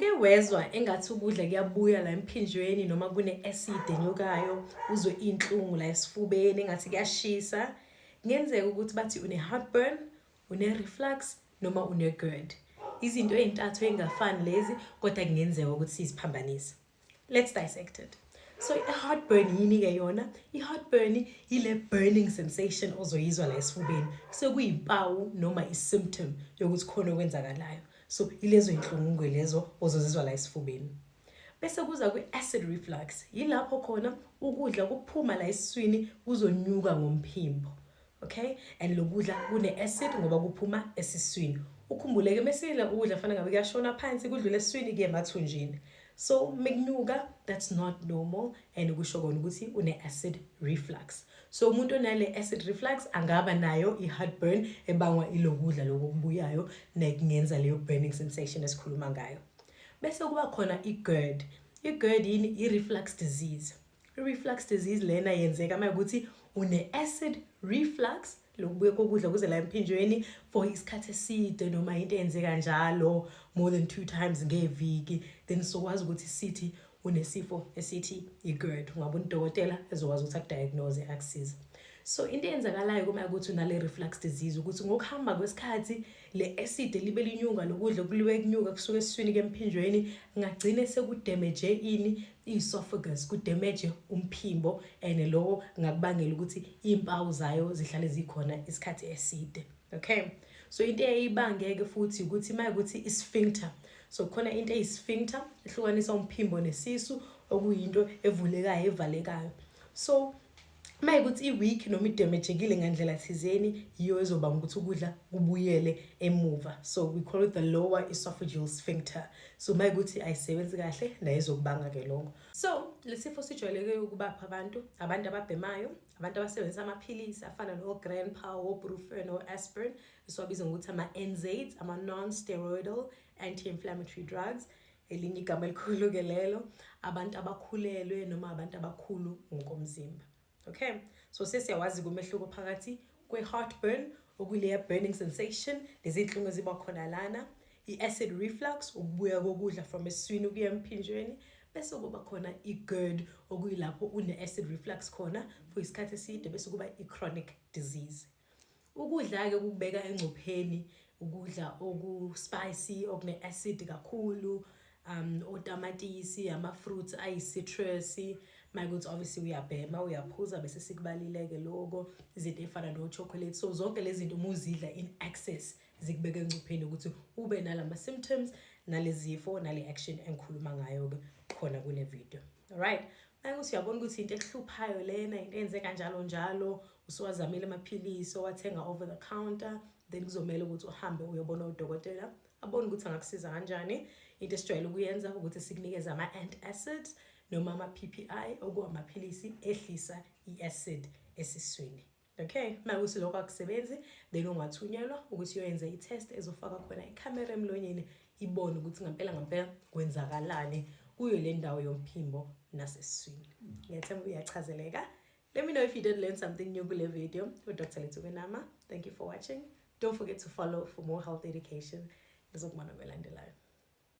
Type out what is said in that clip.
Uke wezwa engathi ukudla kuyabuya la emphinjweni noma kune-acid enyukayo, uzwe inhlungu la esifubeni engathi kuyashisa. Kungenzeka ukuthi bathi une-heartburn, une-reflux noma une-GERD. Izinto ey'ntathu ey'ngafani lezi, kodwa kungenzeka ukuthi siziphambanise. Let's dissect it. So i-heartburn yini-ke yona? I-heartburn ile burning sensation ozoyizwa la esifubeni. Sekuyimpawu noma i-symptom yokuthi khona okwenzakalayo. So ilezo inhlungu lezo ozozizwa la esifubeni. Bese kuza kwi-acid reflux. Yilapho khona ukudla kuphuma la esiswini kuzonyuka ngomphimbo. Okay? And lokudla kune-acid ngoba kuphuma esiswini. Ukhumbuleke mesidla ukudla fanele ngabe kuyashona phansi kudlule esiswini kuye emathunjini. So mekunyuka, that's not normal, and kusho kona ukuthi une-acid reflux. So umuntu onale acid reflux angaba nayo i-heartburn ebangwa ilokudla lokubuyayo nekungenza leyo burning sensation esikhuluma ngayo. Bese kuba khona i-GERD. I-GERD yini? I-reflux disease. I-reflux disease lena yenzeka mawukuthi une-acid reflux lokubuya kokudla kuze la emphinjweni for isikhathi eside noma into eyenzeka njalo more than 2 times ngeviki, then sokwazi ukuthi sithi unesifo esithi i-GERD. Ungabe udokotela ezokwazi ukuthi akudiagnose akusize. So into eyenzakalayo kuma ukuthi unale reflux disease ukuthi ngokuhamba kwesikhathi le acid libe linyuka lokudla kuliwe kunyuka kusuka esiswini kemphinjweni ngagcine sekudamage ini i-esophagus, kudamage umphimbo, and lokho ngakubangela ukuthi impawu zayo zihlale zikhona isikhathi eside. Okay? So into eyibangeke futhi ukuthi mayikuthi i-sphincter. So khona into eyi-sphincter ehlukanisa umphimbo nesisu okuyinto evulekayo evalekayo. So mayikuthi i-weak noma idamagekile ngandlela thizeni yiyo ezobanga ukuthi ukudla kubuyele emuva. So we call it the lower esophageal sphincter. So mayikuthi ayisebenzi kahle nayo ezokubanga ke lokho. So lesifo sijwayeleke ukubapha abantu ababhemayo, abantu abasebenzisa amaphilisi afana no-Grandpa, o-Brufen, o-aspirin, esiwabiza ngokuthi ama-NSAIDs, ama-non-steroidal anti-inflammatory drugs. Elinye igama elikhulu ke lelo, abantu abakhulelwe noma abantu abakhulu ngokomzimba. Okay, so sesiyawazi kumehluko phakathi kwe-heartburn, okuleya burning sensation, lezi inhlungu eziba khona lana, i-acid reflux, ukubuya kokudla from esiswini kuya emphinjweni, bese kuba khona i-GERD, okuyilapho une-acid reflux khona for isikhathi eside, bese kuba i-chronic disease. Ukudla-ke kubeka engcupheni, ukudla oku-spicy, okune-acid kakhulu, otamatisi, ama-fruits ayi-citrus, mayikuthi obviously uyabhema, uyaphuza bese sikubalileke lokho, izinto ey'fana no-chocolate. So zonke lezi zinto umuzidla in excess zikubeka engcupheni ukuthi ube nalama symptoms, nalezifo, nale action engikhuluma ngayo-ke khona kule video. Alright? Mayikuthi uyabona ukuthi into ekuhluphayo lena, into eyenzeka njalo njalo, usuwazamile amaphilisi, owathenga over the counter, then kuzomela ukuthi uhambe uyobona udokotela abone ukuthi angakusiza kanjani. Into esijwayele ukuyenza ukuthi sikunikeze ama-antacids noma ama-PPI, okuwamaphilisi ehlisa i-acid esiswini. Okay, mayikuthi lokho akusebenzi, then ungathunyelwa ukuthi uyoyenza i-test ezofaka khona ikhamera emlonyeni ibone ukuthi ngempela kwenzakalani kuyo le ndawo yomphimbo nasesiswini. Ngiyathemba uyachazeleka. Let me know if you did learn something new kule video. Dr. Lethuke Nama. Thank you for watching. Don't forget to follow for more health education. Ngizokubona kwelandelayo.